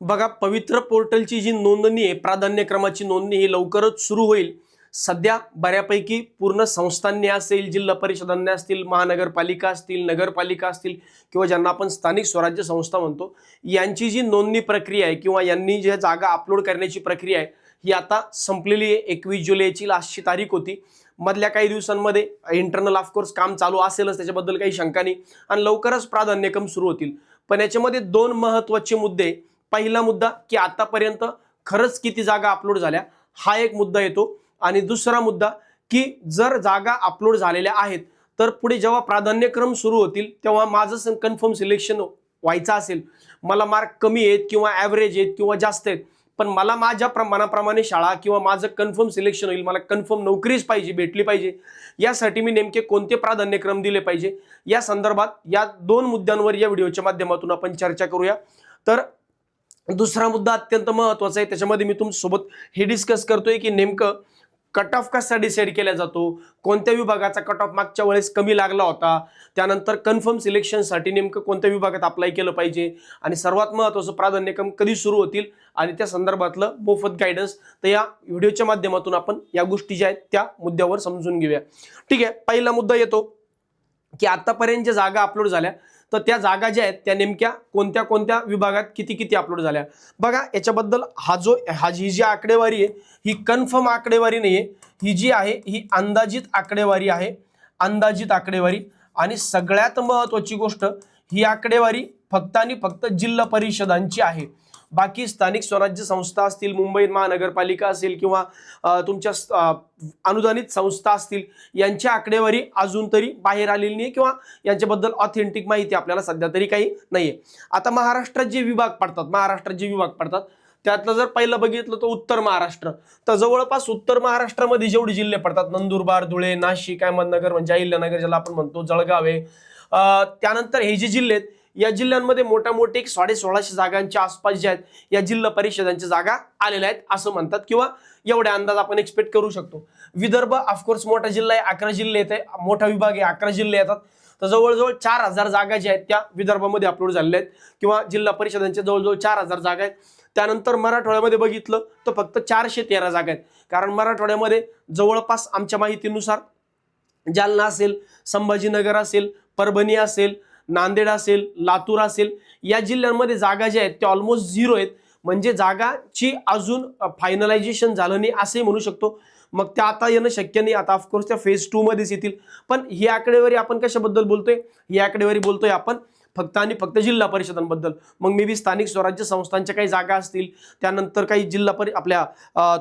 बघा, पवित्र पोर्टलची जी नोंदणी आहे, प्राधान्यक्रमाची नोंदणी ही लवकरच सुरू होईल. सध्या बऱ्यापैकी पूर्ण संस्थांनी असेल, जिल्हा परिषदांनी असतील, महानगरपालिका असतील, नगरपालिका असतील किंवा ज्यांना आपण स्थानिक स्वराज्य संस्था म्हणतो, यांची जी नोंदणी प्रक्रिया आहे किंवा यांनी ज्या जागा अपलोड करण्याची प्रक्रिया आहे ही आता संपलेली आहे. 21 जुलैची लास्टची तारीख होती. मधल्या काही दिवसांमध्ये इंटरनल ऑफकोर्स काम चालू असेलच, त्याच्याबद्दल काही शंका नाही, आणि लवकरच प्राधान्यक्रम सुरू होतील. पण याच्यामध्ये दोन महत्त्वाचे मुद्दे. पहिला मुद्दा की आतापर्यंत खरंच किती जागा अपलोड झाल्या, हा एक मुद्दा येतो. आणि दुसरा मुद्दा की जर जागा अपलोड झालेल्या आहेत तर पुढे जेव्हा प्राधान्यक्रम सुरू होतील तेव्हा माझं कन्फर्म सिलेक्शन व्हायचं असेल, मला मार्क कमी आहेत किंवा ॲव्हरेज आहेत किंवा जास्त आहेत, पण मला माझ्या मनाप्रमाणे शाळा किंवा माझं कन्फर्म सिलेक्शन होईल, मला कन्फर्म नोकरीच पाहिजे, भेटली पाहिजे, यासाठी मी नेमके कोणते प्राधान्यक्रम दिले पाहिजे, या संदर्भात या दोन मुद्द्यांवर या व्हिडिओच्या माध्यमातून आपण चर्चा करूया. तर दुसरा मुद्दा अत्यंत महत्त्वाचा आहे, त्याच्यामध्ये मी तुमच्यासोबत हे डिस्कस करतोय की नेमकं कट ऑफ कसा डिसाईड केला जातो, कोणत्या विभागाचा कट ऑफ मागच्या वेळेस कमी लागला होता, त्यानंतर कन्फर्म सिलेक्शनसाठी नेमकं कोणत्या विभागात अप्लाय केलं पाहिजे, आणि सर्वात महत्त्वाचं प्राधान्यक्रम कधी सुरू होतील आणि त्या संदर्भातलं मोफत गायडन्स. तर या व्हिडिओच्या माध्यमातून आपण या गोष्टी ज्या आहेत त्या मुद्द्यावर समजून घेऊया. ठीक आहे, पहिला मुद्दा येतो की आतापर्यंत ज्या जागा अपलोड झाल्या तर त्या जागा ज्या आहेत त्या नेमक्या कोणत्या कोणत्या विभागात किती किती अपलोड झाल्या. बघा, याच्याबद्दल ही जी आकडेवारी आहे ही कन्फर्म आकडेवारी नाही आहे, ही जी आहे ही अंदाजित आकडेवारी आहे, अंदाजित आकडेवारी. आणि सगळ्यात महत्त्वाची गोष्ट, ही आकडेवारी फक्त आणि फक्त जिल्हा परिषदांची आहे. बाकी स्थानिक स्वराज्य संस्था असतील, मुंबई महानगरपालिका असेल किंवा तुमच्या अनुदानित संस्था असतील, यांची आकडेवारी अजून तरी बाहेर आलेली नाही किंवा यांच्याबद्दल ऑथेंटिक माहिती आपल्याला सध्या तरी काही नाहीये. आता महाराष्ट्रात जे विभाग पडतात, त्यातलं जर पहिलं बघितलं तर उत्तर महाराष्ट्र, तर जवळपास उत्तर महाराष्ट्रामध्ये जेवढे जिल्हे पडतात, नंदुरबार, धुळे, नाशिक, अहमदनगर म्हणजे अहिल्यानगर ज्याला आपण म्हणतो, जळगाव आहे, त्यानंतर हे जे जिल्हे आहेत या जिल्ह्यांमध्ये मोठ्या 1650 जागांच्या आसपास ज्या आहेत या जिल्हा परिषदांच्या जागा आलेल्या आहेत असं म्हणतात, किंवा एवढे अंदाज आपण एक्सपेक्ट करू शकतो. विदर्भ ऑफकोर्स मोठा जिल्हा आहे, 11 जिल्हे येते, मोठा विभाग आहे, 11 जिल्हे येतात. तर जवळजवळ 4000 जागा ज्या आहेत त्या विदर्भामध्ये अपलोड झालेल्या आहेत किंवा जिल्हा परिषदांच्या जवळजवळ 4000 जागा आहेत. त्यानंतर मराठवाड्यामध्ये बघितलं तर फक्त 413 जागा आहेत, कारण मराठवाड्यामध्ये जवळपास आमच्या माहितीनुसार जालना असेल, संभाजीनगर असेल, परभणी असेल, नांदेड असेल, लातूर असेल, या जिल्ह्यांमध्ये जागा ज्या आहेत त्या ऑलमोस्ट 0 आहेत. म्हणजे जागाची अजून फायनलायझेशन झालं नाही असे म्हणू शकतो. मग त्या आता येणं शक्य नाही, आता ऑफकोर्स त्या फेज 2 मध्येच येतील. पण ही आकडेवारी आपण कशाबद्दल बोलतोय, ही आकडेवारी बोलतोय आपण फक्त आणि फक्त जिल्हा परिषदांबद्दल. मग मे बी स्थानिक स्वराज्य संस्थांच्या काही जागा असतील, त्यानंतर काही आपल्या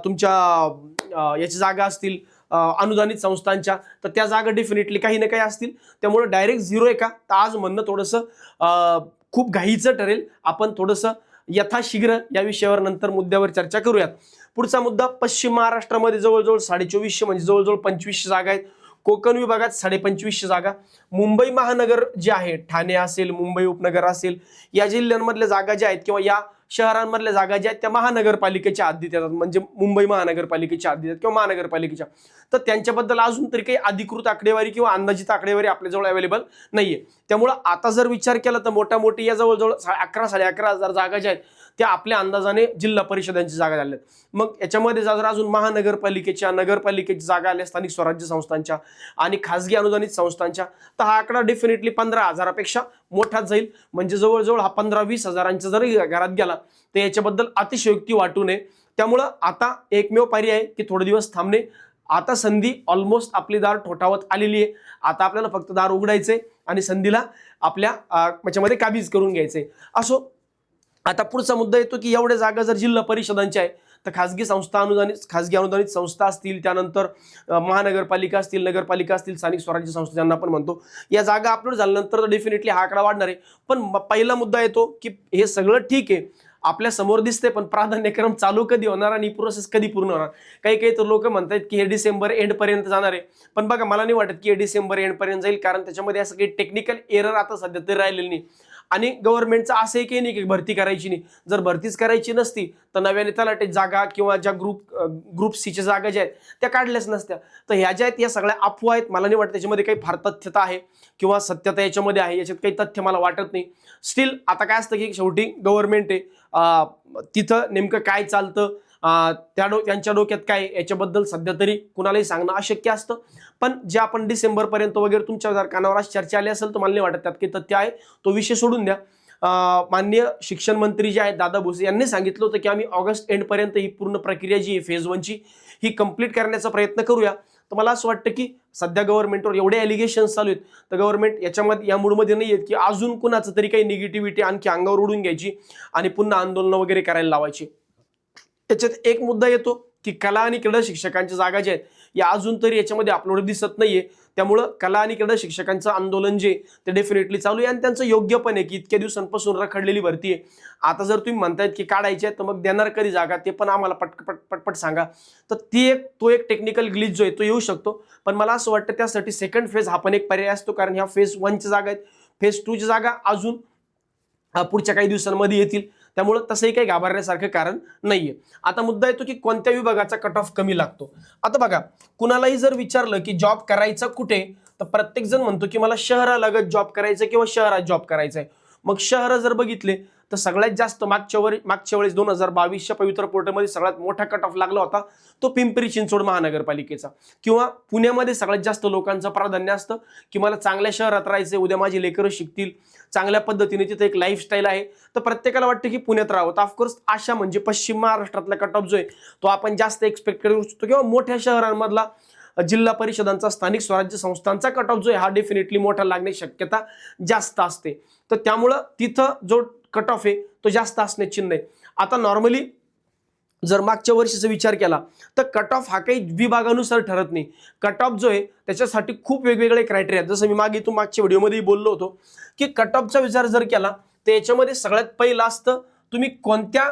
तुमच्या याच्या जागा असतील अनुदानित संस्थांच्या, तर त्या जागा डेफिनेटली काही ना काही असतील. त्यामुळे डायरेक्ट 0 आहे का, तर आज म्हणणं थोडंसं खूप घाईचं ठरेल. आपण थोडंसं यथाशीघ्र या विषयावर नंतर मुद्द्यावर चर्चा करूयात. पुढचा मुद्दा, पश्चिम महाराष्ट्रामध्ये जवळजवळ 2450 म्हणजे जवळजवळ 2500 जागा आहेत. कोकण विभागात 2550 जागा. मुंबई महानगर जे आहे, ठाणे असेल, मुंबई उपनगर असेल, या जिल्ह्यांमधल्या जागा ज्या आहेत किंवा या शहरांमधल्या जागा ज्या आहेत त्या महानगरपालिकेच्या हद्दीत येतात, म्हणजे मुंबई महानगरपालिकेच्या हद्दीत किंवा महानगरपालिकेच्या. तर त्यांच्याबद्दल अजून तरी काही अधिकृत आकडेवारी किंवा अंदाजित आकडेवारी आपल्याजवळ अवेलेबल नाहीये. त्यामुळं आता जर विचार केला तर मोठी या जवळजवळ 11,000-11,500 जागा ज्या आहेत त्या आपल्या अंदाजाने जिल्हा परिषदांची जागा झाल्या आहेत. मग याच्यामध्ये जर अजून महानगरपालिकेच्या, नगरपालिकेच्या जागा आल्या, स्थानिक स्वराज्य संस्थांच्या आणि खासगी अनुदानित संस्थांच्या, तर हा आकडा डेफिनेटली 15,000पेक्षा मोठाच जाईल. म्हणजे जवळजवळ हा 15-20 हजारांच्या जरी घरात गेला तर याच्याबद्दल अतिशयोक्ती वाटू नये. त्यामुळं आता एकमेव पर्याय आहे की थोडे दिवस थांबणे. आता संधी ऑलमोस्ट आपली दार ठोठावत आलेली आहे. आता आपल्याला फक्त दार उघडायचे आणि संधीला आपल्या याच्यामध्ये काबीज करून घ्यायचे. असो, आता पुढचा मुद्दा येतो की एवढ्या जागा जर जिल्हा परिषदांच्या आहे तर खासगी अनुदानित संस्था असतील, त्यानंतर महानगरपालिका असतील, नगरपालिका असतील, स्थानिक स्वराज्य संस्था ज्यांना आपण म्हणतो, या जागा अपलोड झाल्यानंतर डेफिनेटली हा आकडा वाढणार आहे. पण पहिला मुद्दा येतो की हे सगळं ठीक आहे, आपल्या समोर दिसते, पण प्राधान्यक्रम चालू कधी होणार आणि प्रोसेस कधी पूर्ण होणार. काही तर लोक म्हणतात की हे डिसेंबर एंड पर्यंत जाणार आहे. पण बघा, मला नाही वाटत की हे डिसेंबर एंड पर्यंत जाईल, कारण त्याच्यामध्ये असं काही टेक्निकल एरर आता सध्या तरी राहिलेली नाही. आणि गव्हर्नमेंटचं असंही काही नाही की भरती करायची नाही. जर भरतीच करायची नसती तर नव्याने तलाठी जागा किंवा ज्या ग्रुप सीच्या जागा ज्या आहेत त्या काढल्याच नसत्या. तर ह्या ज्या आहेत या सगळ्या अफवा आहेत. मला नाही वाटत त्याच्यामध्ये काही फार तथ्यता आहे किंवा सत्यता याच्यामध्ये आहे, याच्यात काही तथ्य मला वाटत नाही. स्टील आता काय असतं की शेवटी गव्हर्नमेंट आहे, तिथं नेमकं काय चालतं, त्यांच्या डोक्यात काय याच्याबद्दल सध्या तरी कुणालाही सांगणं अशक्य असतं. पण जे आपण डिसेंबरपर्यंत वगैरे तुमच्या जर कानावर आज चर्चा आली असेल तर मला नाही वाटत त्यात काही तथ्य आहे. तो विषय सोडून द्या. माननीय शिक्षण मंत्री जे आहेत दादा भुसे यांनी सांगितलं होतं की आम्ही ऑगस्ट एंडपर्यंत ही पूर्ण प्रक्रिया जी आहे फेज 1ची ही कंप्लीट करण्याचा प्रयत्न करूया. तर मला असं वाटतं की सध्या गव्हर्नमेंटवर एवढे एलिगेशन्स चालू आहेत तर गव्हर्नमेंट याच्यामध्ये या मूडमध्ये नाही आहेत की अजून कुणाचं तरी काही निगेटिव्हिटी आणखी अंगावर उडून घ्यायची आणि पुन्हा आंदोलनं वगैरे करायला लावायची. त्याच्यात एक मुद्दा येतो की कला आणि क्रीडा शिक्षकांच्या जागा ज्या आहेत या अजून तरी याच्यामध्ये अपलोड दिसत नाहीये. त्यामुळं कला आणि क्रीडा शिक्षकांचं आंदोलन जे ते डेफिनेटली चालू आहे आणि त्यांचं योग्य पण आहे की इतक्या दिवसांपासून रखडलेली भरती आहे. आता जर तुम्ही म्हणतायत की काढायची आहे तर मग देणार कधी जागा ते पण आम्हाला पटपट सांगा. तर तो एक टेक्निकल ग्लिच जो आहे तो येऊ शकतो. पण मला असं वाटतं त्यासाठी सेकंड फेज हा पण एक पर्याय असतो, कारण ह्या फेज 1च्या जागा आहेत, फेज 2च्या जागा अजून पुढच्या काही दिवसांमध्ये येतील. त्यामुळे तसंही काही घाबरण्यासारखं कारण नाहीये. आता मुद्दा येतो की कोणत्या विभागाचा कट ऑफ कमी लागतो. आता बघा, कुणालाही जर विचारलं की जॉब करायचा कुठे तर प्रत्येक जण म्हणतो की मला शहरालगत जॉब करायचा किंवा शहरात जॉब करायचा आहे. मग शहर जर बघितले तर सगळ्यात जास्त मागच्या वेळेस 2022च्या पवित्र पोर्टलमध्ये सगळ्यात मोठा कट ऑफ लागला होता तो पिंपरी चिंचवड महानगरपालिकेचा. किंवा पुण्यामध्ये सगळ्यात जास्त लोकांचं प्राधान्य असतं की मला चांगल्या शहरात राहायचंय, उद्या माझी लेकरं शिकतील, चांगल्या पद्धतीने तिथे एक लाईफस्टाईल आहे, तर प्रत्येकाला वाटतं की पुण्यात राहावं. तर ऑफकोर्स अशा म्हणजे पश्चिम महाराष्ट्रातला कट ऑफ जो आहे तो आपण जास्त एक्सपेक्ट करू शकतो. किंवा मोठ्या शहरांमधला जिल्हा परिषदांचा, स्थानिक स्वराज्य संस्थांचा कट ऑफ जो आहे हा डेफिनेटली मोठा लागण्याची शक्यता जास्त असते. तर त्यामुळं तिथं जो कट ऑफ आहे तो जास्त असण्याची चिन्ह आहे. आता नॉर्मली जर मागच्या वर्षीचा विचार केला तर कट ऑफ हा काही विभागानुसार ठरत नाही. कट ऑफ जो आहे त्याच्यासाठी खूप वेगवेगळे क्रायटेरिया आहेत. जसं मी मागच्या व्हिडिओमध्ये बोललो होतो की कट ऑफचा विचार जर केला तर याच्यामध्ये सगळ्यात पहिलं असतं तुम्ही कोणत्या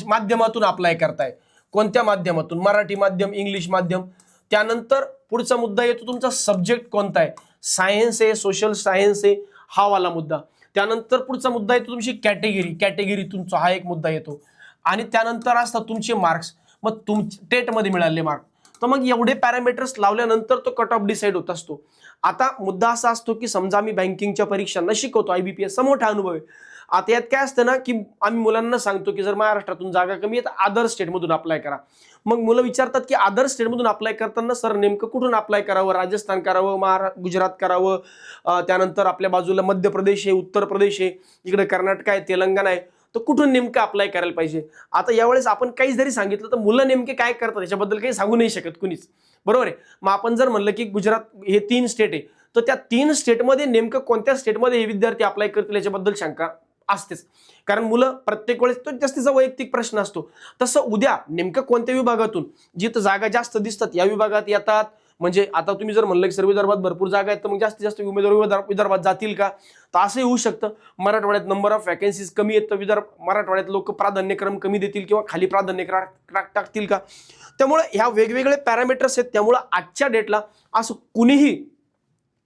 माध्यमातून अप्लाय करताय, कोणत्या माध्यमातून, मराठी माध्यम, इंग्लिश माध्यम. त्यानंतर पुढचा मुद्दा येतो तुमचा सब्जेक्ट कोणता आहे, सायन्स आहे, सोशल सायन्स आहे, हा वाला मुद्दा. त्यानंतर पुढचा मुद्दा येतो तुमची कॅटेगरी तुमचा हा एक मुद्दा येतो. आणि त्यानंतर असतात तुमचे मार्क्स, मग टेटमध्ये मिळाले मार्क. तर मग एवढे पॅरामीटर्स लावल्यानंतर तो कट ऑफ डिसाईड होत असतो. आता मुद्दा असा असतो की समजा आम्ही बँकिंगच्या परीक्षांना शिकवतो, IBPS मोठा अनुभव आहे. आता यात काय असतं ना की आम्ही मुलांना सांगतो की जर महाराष्ट्रातून जागा कमी आहे तर अदर स्टेटमधून अप्लाय करा. मग मुलं विचारतात की अदर स्टेटमधून अप्लाय करताना सर नेमकं कुठून अप्लाय करावं, राजस्थान करावं, गुजरात करावं, त्यानंतर आपल्या बाजूला मध्य प्रदेश आहे, उत्तर प्रदेश आहे, इकडे कर्नाटक आहे, तेलंगणा आहे, तर कुठून नेमकं अप्लाय करायला पाहिजे. आता यावेळेस आपण काही जरी सांगितलं तर मुलं नेमके काय करतात याच्याबद्दल काही सांगू नाही शकत कुणीच, बरोबर आहे. मग आपण जर म्हणलं की गुजरात हे 3 स्टेट आहे तर त्या 3 स्टेटमध्ये नेमकं कोणत्या स्टेटमध्ये हे विद्यार्थी अप्लाय करतील याच्याबद्दल शंका असतेच. कारण मुलं प्रत्येक वेळेस तो जास्तीचा वैयक्तिक प्रश्न असतो. तसं उद्या नेमकं कोणत्या विभागातून जिथं जागा जास्त दिसतात या विभागात येतात. म्हणजे आता तुम्ही जर म्हणलं की सर विदर्भात भरपूर जागा आहेत तर मग जास्तीत जास्त उमेदवार विदर्भात जातील का, तर असंही होऊ शकतं. मराठवाड्यात नंबर ऑफ वॅकन्सीज कमी आहेत तर मराठवाड्यात लोक प्राधान्यक्रम कमी देतील किंवा खाली प्राधान्यक्रम टाकतील का. त्यामुळे ह्या वेगवेगळे पॅरामीटर्स आहेत. त्यामुळे आजच्या डेटला असं कुणीही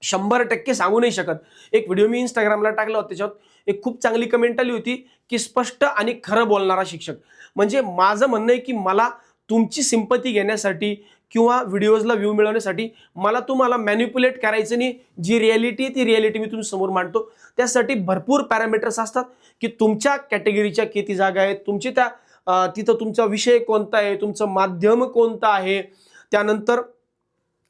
100% सांगू नाही शकत. एक व्हिडिओ मी इंस्टाग्रामला टाकला होता, त्याच्यावर एक खूप चांगली कमेंट आली होती की स्पष्ट आणि खरं बोलणारा शिक्षक. म्हणजे माझं म्हणणं आहे की मला तुमची सिंपती घेण्यासाठी किंवा व्हिडिओजला व्ह्यू मिळवण्यासाठी मला तुम्हाला मॅनिप्युलेट करायचं नाही. जी रियालिटी ती रियालिटी मी तुमच्या समोर मांडतो. त्यासाठी भरपूर पॅरामीटर्स असतात की तुमच्या कॅटेगरीच्या किती जागा आहेत, तुमची तिथं तुमचा विषय कोणता आहे, तुमचं माध्यम कोणतं आहे. त्यानंतर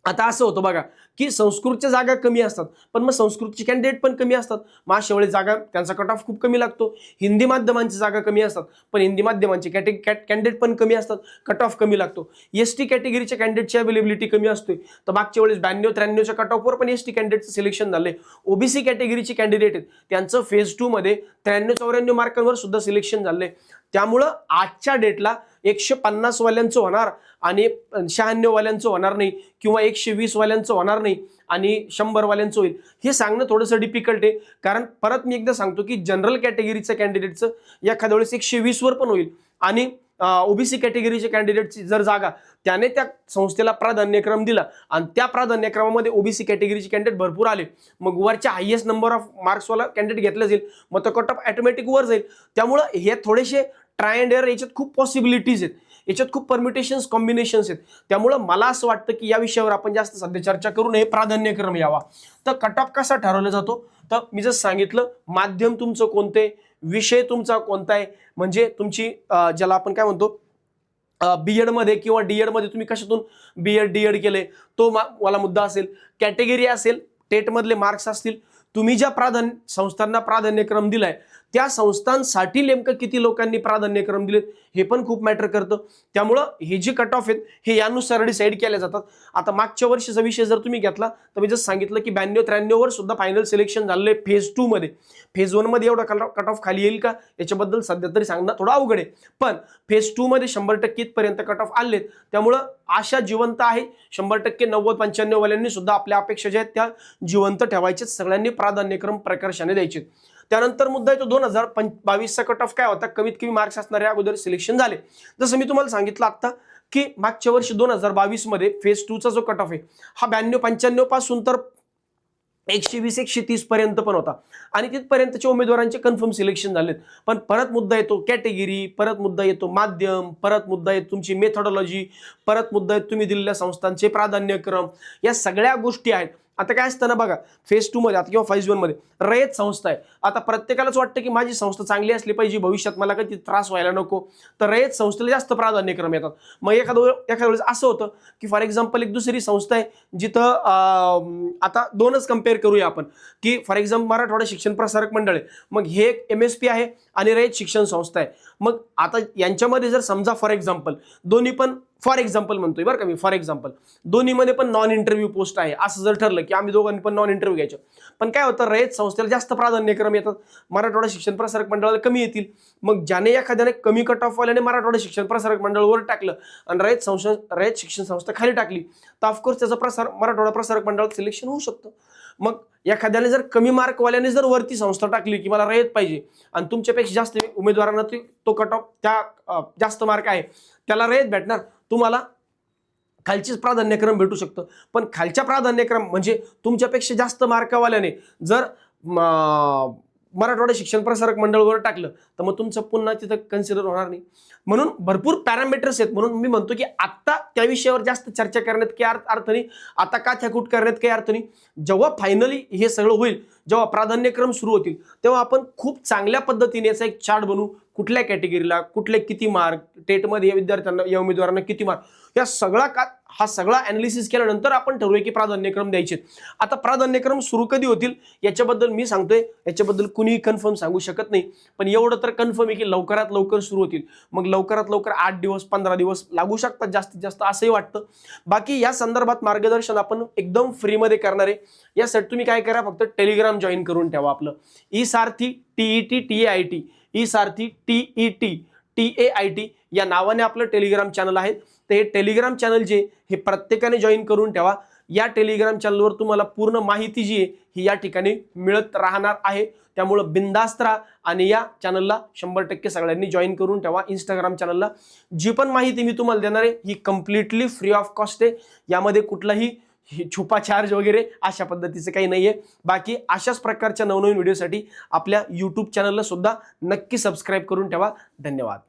आता असं होतं बघा की संस्कृतच्या जागा कमी असतात पण मग संस्कृतचे कॅन्डिडेट पण कमी असतात, मग अशा वेळेस जागा त्यांचा कट ऑफ खूप कमी लागतो. हिंदी माध्यमांची जागा कमी असतात पण हिंदी माध्यमांचे कॅन्डिडेट पण कमी असतात, कट ऑफ कमी लागतो. ST कॅटेगरीच्या कॅन्डिडेटची अवेलेबिलिटी कमी असते. तर मागच्या वेळेस 92-93च्या कट ऑफवर पण ST कॅन्डिडेटचं सिलेक्शन झालंय. OBC कॅटेगरीचे कॅन्डिडेट आहेत त्यांचं फेज 2 मध्ये 93-94 मार्कांवर सुद्धा सिलेक्शन झालंय. त्यामुळं आजच्या डेटला 150 वाल्यांचं होणार आणि 96 वाल्यांचं होणार नाही किंवा 120 वाल्यांचं होणार नाही आणि 100 वाल्यांचं होईल हे सांगणं थोडंसं डिफिकल्ट आहे. कारण परत मी एकदा सांगतो की जनरल कॅटेगरीचं कॅन्डिडेटचं एखाद्या वेळेस 120 वर पण होईल आणि ओबीसी कॅटेगरीचे कॅन्डिडेटची जर जागा त्याने त्या संस्थेला प्राधान्यक्रम दिला आणि त्या प्राधान्यक्रमामध्ये ओबीसी कॅटेगरीचे कॅन्डिडेट भरपूर आले, मग वरच्या हायेस्ट नंबर ऑफ मार्क्सवाला कॅन्डिडेट घेतला जाईल, मग तो कट ऑफ ऑटोमॅटिक वर जाईल. त्यामुळं हे थोडेसे ट्राय अँड एरर, याच्यात खूप पॉसिबिलिटीज आहेत, याच्यात खूप परम्युटेशन्स कॉम्बिनेशन्स आहेत. त्यामुळं मला असं वाटतं की या विषयावर आपण जास्त सध्या चर्चा करू नये, प्राधान्यक्रम यावा. तर कट ऑफ कसा ठरवला जातो, तर मी जसं सांगितलं, माध्यम तुमचं कोणते, विषय तुमचा कोणता आहे, म्हणजे तुमची ज्याला आपण काय म्हणतो बीएड मध्ये किंवा डीएड मध्ये तुम्ही कशातून बीएड डीएड केले तो मला मुद्दा असेल, कॅटेगरी असेल, टेट मधले मार्क्स असतील, तुम्ही ज्या संस्थांना प्राधान्यक्रम दिलाय त्या संस्थांसाठी नेमकं किती लोकांनी प्राधान्यक्रम दिलेत हे पण खूप मॅटर करतं. त्यामुळं हे जे कट ऑफ आहेत हे यानुसार डिसाईड केले जातात. आता मागच्या वर्षीचा विषय जर तुम्ही घेतला तर मी जसं सांगितलं की 92-93 वर सुद्धा फायनल सिलेक्शन झालेलं आहे फेज 2 मध्ये. फेज 1 मध्ये एवढा कट ऑफ खाली येईल का याच्याबद्दल सध्या तरी सांगणं थोडं अवघड आहे, पण फेज 2 मध्ये 100% इथपर्यंत कट ऑफ आलेत. त्यामुळं आशा जिवंत आहे. 100% 90-95 वाल्यांनी सुद्धा आपल्या अपेक्षा ज्या आहेत त्या जिवंत ठेवायचे, सगळ्यांनी प्राधान्यक्रम प्रकर्षाने द्यायचे. त्यानंतर मुद्दा येतो 2022चा कट ऑफ काय होता, कमीत कमी मार्क्स असणारे अगोदर सिलेक्शन झाले. जसं मी तुम्हाला सांगितलं आता की मागच्या वर्षी 2022 मध्ये फेज 2चा जो कट ऑफ आहे हा 92-95 पासून तर 120-130 पर्यंत पण होता आणि तिथपर्यंतच्या उमेदवारांचे कन्फर्म सिलेक्शन झालेत. पण परत मुद्दा येतो कॅटेगरी, परत मुद्दा येतो माध्यम, परत मुद्दा येतो तुमची मेथॉडॉलॉजी, परत मुद्दा येतो तुम्ही दिलेल्या संस्थांचे प्राधान्यक्रम. या सगळ्या गोष्टी आहेत. आता काय असतं ना बघा, फेज 2 मध्ये आता किंवा फेज 1 मध्ये रयत संस्था आहे. आता प्रत्येकालाच वाटतं की माझी संस्था चांगली असली पाहिजे, भविष्यात मला काही त्रास व्हायला नको, तर रयत संस्थेला जास्त प्राधान्यक्रम येतात. मग एखाद्या वेळेस असं होतं की फॉर एक्झाम्पल एक दुसरी संस्था आहे जिथं आता दोनच कम्पेअर करूया आपण की फॉर एक्झाम्पल मराठवाडा शिक्षण प्रसारक मंडळ आहे, मग हे एक MSP आहे आणि रयत शिक्षण संस्था आहे. मग आता यांच्यामध्ये जर समजा फॉर एक्झाम्पल दोन्ही पण, फॉर एक्झाम्पल म्हणतोय बरं का मी, फॉर एक्झाम्पल दोन्हीमध्ये पण नॉन इंटरव्ह्यू पोस्ट आहे असं जर ठरलं की आम्ही दोघांनी पण नॉन इंटरव्ह्यू घ्यायचं, पण काय होतं रयत संस्थेला जास्त प्राधान्यक्रम येतात, मराठवाडा शिक्षण प्रसारक मंडळाला कमी येतील. मग ज्याने एखाद्याने कमी कट ऑफ वाल्याने मराठवाडा शिक्षण प्रसारक मंडळावर टाकलं आणि रयत शिक्षण संस्था खाली टाकली तर ऑफकोर्स त्याचा मराठवाडा प्रसारक मंडळात सिलेक्शन होऊ शकतं. मग एखाद्याने जर कमी मार्कवाल्याने जर वरती संस्था टाकली की मला रयत पाहिजे आणि तुमच्यापेक्षा जास्त उमेदवारांना तो कट ऑफ त्या जास्त मार्क आहे त्याला रयत भेटणार, तुम्हाला खालचीच प्राधान्यक्रम भेटू शकतं. पण खालच्या प्राधान्यक्रम म्हणजे तुमच्यापेक्षा जास्त मार्कवाल्याने जर मराठवाडा शिक्षण प्रसारक मंडळावर टाकलं तर मग तुमचं पुन्हा तिथं कन्सिडर होणार नाही. म्हणून भरपूर पॅरामीटर्स आहेत. म्हणून मी म्हणतो की आत्ता त्या विषयावर जास्त चर्चा करण्यात काही अर्थ नाही, आता का थ्याकूट करण्यात काही अर्थ नाही. जेव्हा फायनली हे सगळं होईल, जेव्हा प्राधान्यक्रम सुरू होतील तेव्हा आपण खूप चांगल्या पद्धतीने याचा एक चार्ट बनवू, कुठल्या कॅटेगरीला कुठले किती मार्क, टेटमध्ये या विद्यार्थ्यांना या उमेदवारांना किती मार्क, या हा सगळा ॲनालिसिस केल्यानंतर आपण ठरवूया की प्राधान्यक्रम द्यायचे. आता प्राधान्यक्रम सुरू कधी होतील याच्याबद्दल मी सांगतोय, याच्याबद्दल कुणीही कन्फर्म सांगू शकत नाही, पण एवढं तर कन्फर्म आहे की लवकरात लवकर सुरू होतील. मग लवकरात लवकर 8 दिवस 15 दिवस लागू शकतात जास्तीत जास्त असंही वाटतं. बाकी या संदर्भात मार्गदर्शन आपण एकदम फ्रीमध्ये करणार आहे. यासाठी तुम्ही काय करा, फक्त टेलिग्राम जॉईन करून ठेवा आपलं, ई-सारथी TET TAIT, ई-सारथी TET TAIT या नावाने आपलं टेलिग्राम चॅनल आहे. तर हे टेलिग्राम चॅनल जे हे प्रत्येकाने जॉईन करून ठेवा. या टेलिग्राम चॅनलवर तुम्हाला पूर्ण माहिती जी आहे ही या ठिकाणी मिळत राहणार आहे. त्यामुळं बिंदास्त राहा आणि या चॅनलला 100% सगळ्यांनी जॉईन करून ठेवा. इंस्टाग्राम चॅनलला जी पण माहिती मी तुम्हाला देणार आहे ही कम्प्लिटली फ्री ऑफ कॉस्ट आहे. यामध्ये कुठलाही छुपा चार्ज वगैरे अशा पद्धतीचं काही नाहीये. बाकी अशाच प्रकारच्या नवनवीन व्हिडिओसाठी आपल्या YouTube चॅनलला सुद्धा नक्की सबस्क्राईब करून ठेवा. धन्यवाद.